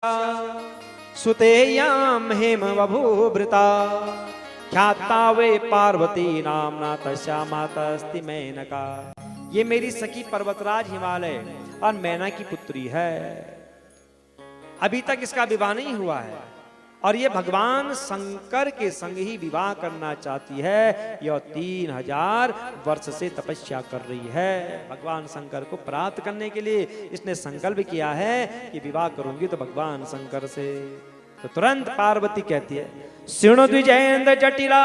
सुतेयां हेम बभूवृता ख्याता वे पार्वती नामना तस्या माता अस्ति मेनका। ये मेरी सखी पर्वतराज हिमालय और मैना की पुत्री है। अभी तक इसका विवाह नहीं हुआ है और ये भगवान शंकर के संग ही विवाह करना चाहती है। यह 3000 वर्ष से तपस्या कर रही है। भगवान शंकर को प्राप्त करने के लिए इसने संकल्प किया है कि विवाह करूंगी तो भगवान शंकर से। तो तुरंत पार्वती कहती है, शृणु द्विजेन्द्र जटिला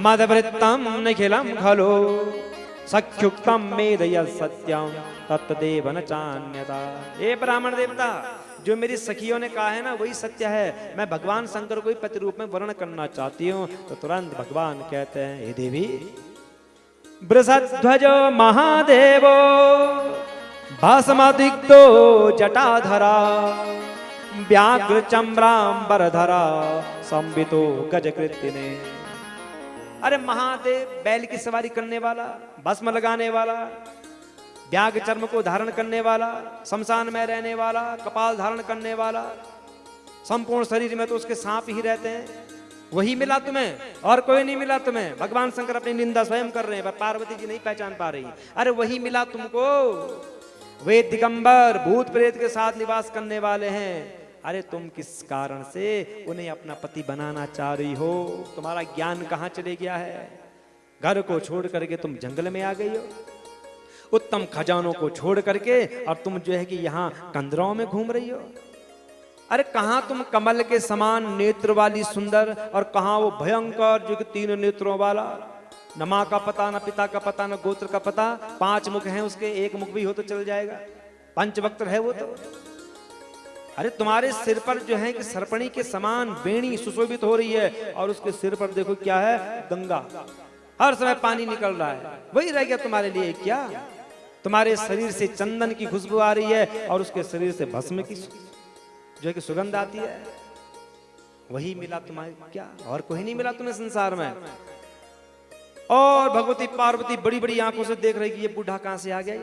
मदवृत्तम निखिलम खलो सख्युक्तम मेदय सत्यम तत्देव न चान्यता। ए ब्राह्मण देवता, जो मेरी सखियों ने कहा है ना वही सत्य है। मैं भगवान शंकर को ही पति रूप में वर्ण करना चाहती हूँ। तो तुरंत भगवान कहते हैं, हे देवी, वृषध्वजो महादेवो भस्मदिग्धो जटाधरा व्याघ्र चम्रांबरधरा संवितो गजकृतिने। अरे महादेव बैल की सवारी करने वाला, भस्म लगाने वाला, व्याघ्र चर्म को धारण करने वाला, शमशान में रहने वाला, कपाल धारण करने वाला, संपूर्ण शरीर में तो उसके सांप ही रहते हैं, वही मिला तुम्हें और कोई नहीं मिला तुम्हें। भगवान शंकर अपनी निंदा स्वयं कर रहे हैं पर पार्वती जी नहीं पहचान पा रही। अरे वही मिला तुमको। वे दिगंबर भूत प्रेत के साथ निवास करने वाले हैं। अरे तुम किस कारण से उन्हें अपना पति बनाना चाह रही हो? तुम्हारा ज्ञान कहां चले गया है? घर को छोड़ करके तुम जंगल में आ गई हो, उत्तम खजानों को छोड़ करके, और तुम जो है कि यहाँ कंदराओं में घूम रही हो। अरे कहाँ तुम कमल के समान नेत्र वाली सुंदर और कहाँ वो भयंकर जो कि 3 नेत्रों वाला, न माँ का पता, न पिता का पता, न गोत्र का पता, 5 मुख हैं उसके, 1 मुख भी हो तो चल जाएगा, पंचवक्त्र है वो तो। अरे तुम्हारे सिर पर जो है कि सर्पणी के समान वेणी सुशोभित हो रही है और उसके सिर पर देखो क्या है, गंगा, हर समय पानी निकल रहा है। वही रह गया तुम्हारे लिए क्या? तुम्हारे शरीर से चंदन की खुशबू आ रही है और उसके शरीर से भस्म की जो है कि सुगंध आती है। वही मिला तुम्हारे क्या, और कोई नहीं मिला तुम्हें संसार में। और भगवती पार्वती बड़ी बड़ी आंखों से देख रही कि ये बूढ़ा कहां से आ गया,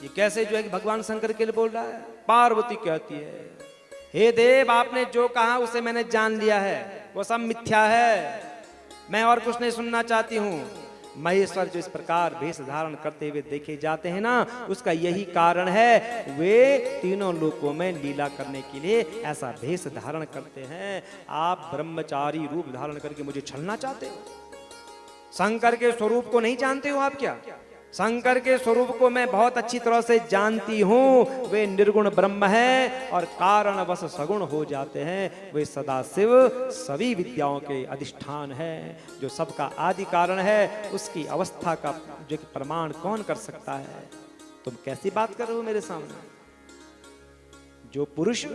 ये कैसे जो है कि भगवान शंकर के लिए बोल रहा है। पार्वती कहती है, हे देव, आपने जो कहा उसे मैंने जान लिया है, वो सब मिथ्या है, मैं और कुछ नहीं सुनना चाहती हूँ। महेश्वर जो इस प्रकार वेश धारण करते हुए देखे जाते हैं ना, उसका यही कारण है, वे तीनों लोकों में लीला करने के लिए ऐसा वेश धारण करते हैं। आप ब्रह्मचारी रूप धारण करके मुझे छलना चाहते हो? शंकर के स्वरूप को नहीं जानते हो आप क्या? शंकर के स्वरूप को मैं बहुत अच्छी तरह से जानती हूँ। वे निर्गुण ब्रह्म है और कारणवश सगुण हो जाते हैं। वे सदाशिव सभी विद्याओं के अधिष्ठान है, जो सबका आदि कारण है। उसकी अवस्था का जो कि प्रमाण कौन कर सकता है? तुम कैसी बात कर रहे हो मेरे सामने? जो पुरुष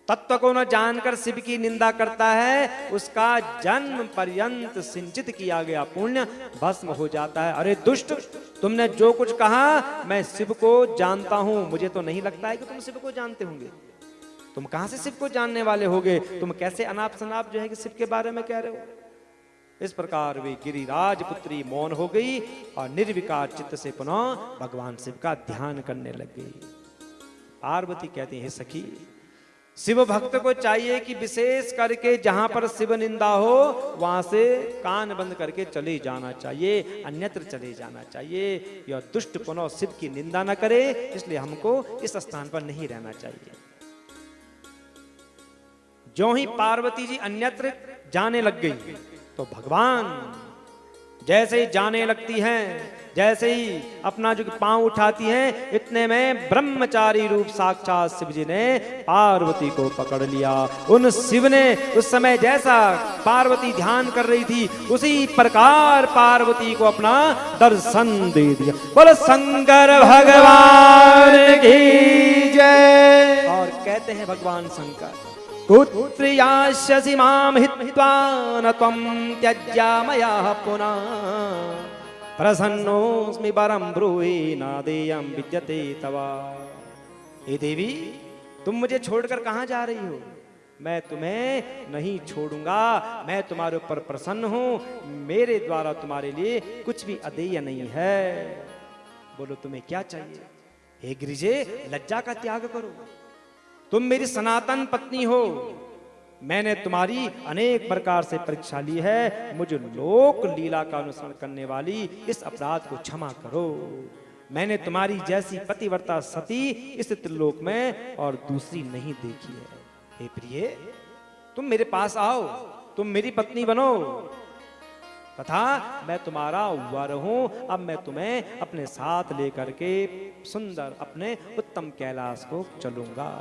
तत्व को न जानकर शिव की निंदा करता है, उसका जन्म पर्यंत सिंचित किया गया पुण्य भस्म हो जाता है। अरे दुष्ट, तुमने जो कुछ कहा मैं शिव को जानता हूं। मुझे तो नहीं लगता है कि तुम शिव को जानते होंगे। तुम कहां से शिव को जानने वाले होगे? तुम कैसे अनाप शनाप जो है कि शिव के बारे में कह रहे हो? इस प्रकार वे गिरिराज पुत्री मौन हो गई और निर्विकार चित्त से पुनः भगवान शिव का ध्यान करने लग गई। पार्वती कहती है, सखी, शिव भक्त को चाहिए कि विशेष करके जहां पर शिव निंदा हो वहां से कान बंद करके चले जाना चाहिए, अन्यत्र चले जाना चाहिए। यह दुष्ट पुनः शिव की निंदा न करे, इसलिए हमको इस स्थान पर नहीं रहना चाहिए। जो ही पार्वती जी अन्यत्र जाने लग गई तो भगवान जैसे ही जाने लगती हैं, जैसे ही अपना जो पांव उठाती हैं, इतने में ब्रह्मचारी रूप साक्षात शिव जी ने पार्वती को पकड़ लिया। उन शिव ने उस समय जैसा पार्वती ध्यान कर रही थी उसी प्रकार पार्वती को अपना दर्शन दे दिया। बोलो शंकर भगवान की जय। और कहते हैं भगवान शंकर, कुत्र यास्यसि मां हित्वा न त्वं त्यज्या मया पुनः प्रसन्नोऽस्मि वरं ब्रूहि नादेयं विद्यते तवा। हे देवी, तुम मुझे छोड़कर कहां जा रही हो? मैं तुम्हें नहीं छोड़ूंगा, मैं तुम्हारे ऊपर प्रसन्न हूं। मेरे द्वारा तुम्हारे लिए कुछ भी अदेय नहीं है। बोलो तुम्हें क्या चाहिए? हे गिरिजे, लज्जा का त्याग करो। तुम मेरी सनातन पत्नी हो, मैंने तुम्हारी अनेक प्रकार से परीक्षा ली है, मुझे लोक लीला का अनुसरण करने वाली इस अपराध को क्षमा करो। मैंने तुम्हारी जैसी पतिव्रता सती इस त्रिलोक में और दूसरी नहीं देखी है। हे प्रिय, तुम मेरे पास आओ, तुम मेरी पत्नी बनो तथा मैं तुम्हारा वर हूं। अब मैं तुम्हें अपने साथ लेकर के सुंदर अपने उत्तम कैलाश को चलूंगा।